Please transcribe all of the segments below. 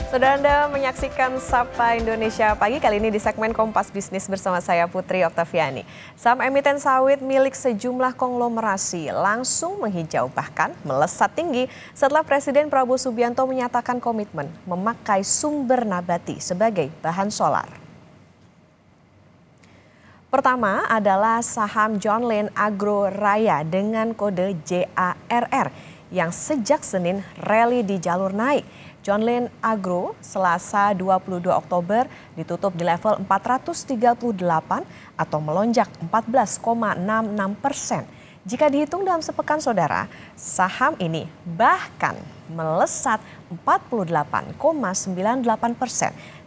Saudara Anda menyaksikan Sapa Indonesia Pagi kali ini di segmen Kompas Bisnis bersama saya Putri Oktaviani. Saham emiten sawit milik sejumlah konglomerasi langsung menghijau bahkan melesat tinggi setelah Presiden Prabowo Subianto menyatakan komitmen memakai sumber nabati sebagai bahan solar. Pertama adalah saham John Lynn Agro Raya dengan kode JARR yang sejak Senin rally di jalur naik. John Lynn Agro Selasa 22 Oktober ditutup di level 438 atau melonjak 14,66%. Jika dihitung dalam sepekan saudara, saham ini bahkan melesat 48,98%.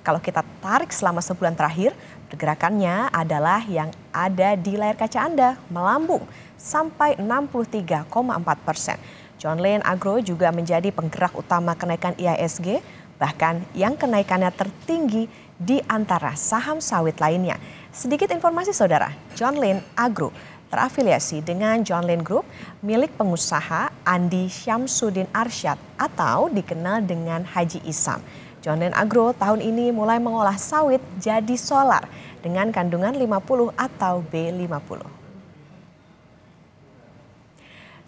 Kalau kita tarik selama sebulan terakhir, pergerakannya adalah yang ada di layar kaca Anda, melambung sampai 63,4%. John Lynn Agro juga menjadi penggerak utama kenaikan IHSG, bahkan yang kenaikannya tertinggi di antara saham sawit lainnya. Sedikit informasi saudara, John Lynn Agro terafiliasi dengan John Lynn Group milik pengusaha Andi Syamsuddin Arsyad atau dikenal dengan Haji Isam. John Lynn Agro tahun ini mulai mengolah sawit jadi solar dengan kandungan 50 atau B50.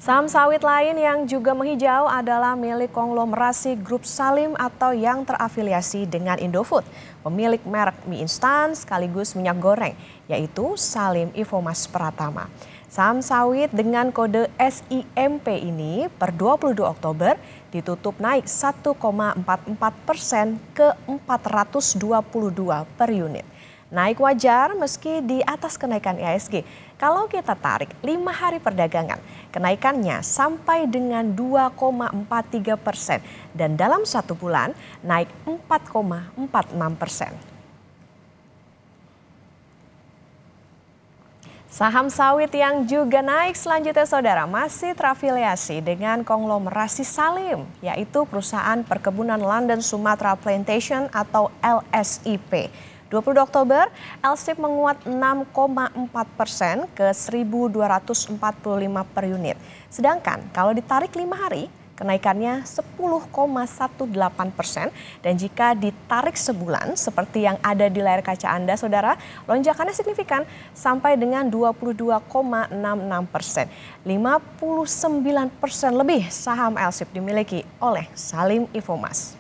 Saham sawit lain yang juga menghijau adalah milik konglomerasi Grup Salim atau yang terafiliasi dengan Indofood, pemilik merek mie instan sekaligus minyak goreng, yaitu Salim Infomas Pratama. Saham sawit dengan kode SIMP ini per 22 Oktober ditutup naik 1,44% ke 422 per unit. Naik wajar meski di atas kenaikan IHSG. Kalau kita tarik 5 hari perdagangan, kenaikannya sampai dengan 2,43% dan dalam 1 bulan naik 4,46%. Saham sawit yang juga naik selanjutnya saudara masih terafiliasi dengan konglomerasi Salim, yaitu perusahaan perkebunan London Sumatra Plantation atau LSIP. 20 Oktober, LSIP menguat 6,4% ke 1.245 per unit. Sedangkan kalau ditarik 5 hari, kenaikannya 10,18% dan jika ditarik sebulan seperti yang ada di layar kaca Anda saudara, lonjakannya signifikan sampai dengan 22,66%. 59% lebih saham LSIP dimiliki oleh Salim Infomas.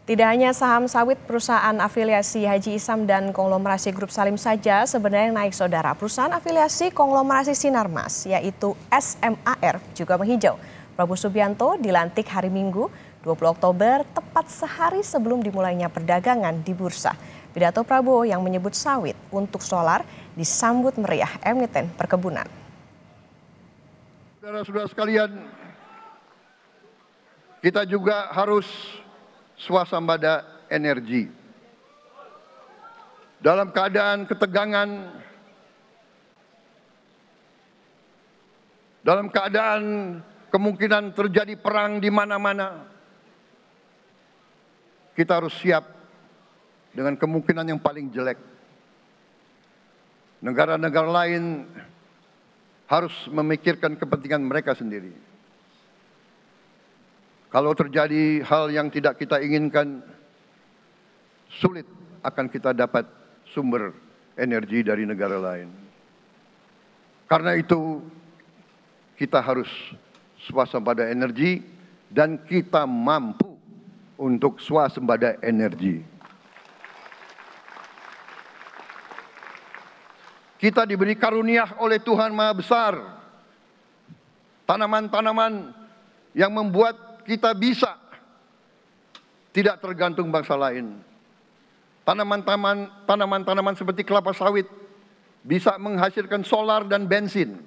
Tidak hanya saham sawit perusahaan afiliasi Haji Isam dan konglomerasi Grup Salim saja sebenarnya naik saudara. Perusahaan afiliasi konglomerasi Sinarmas yaitu SMAR juga menghijau. Prabowo Subianto dilantik hari Minggu 20 Oktober tepat sehari sebelum dimulainya perdagangan di bursa. Pidato Prabowo yang menyebut sawit untuk solar disambut meriah emiten perkebunan. Saudara-saudara sekalian, kita juga harus swasembada energi. Dalam keadaan ketegangan, dalam keadaan kemungkinan terjadi perang di mana-mana, kita harus siap dengan kemungkinan yang paling jelek. Negara-negara lain harus memikirkan kepentingan mereka sendiri. Kalau terjadi hal yang tidak kita inginkan, sulit akan kita dapat sumber energi dari negara lain. Karena itu, kita harus swasembada energi dan kita mampu untuk swasembada energi. Kita diberi karunia oleh Tuhan Maha Besar, tanaman-tanaman yang membuat kita bisa tidak tergantung bangsa lain. Tanaman-tanaman seperti kelapa sawit bisa menghasilkan solar dan bensin.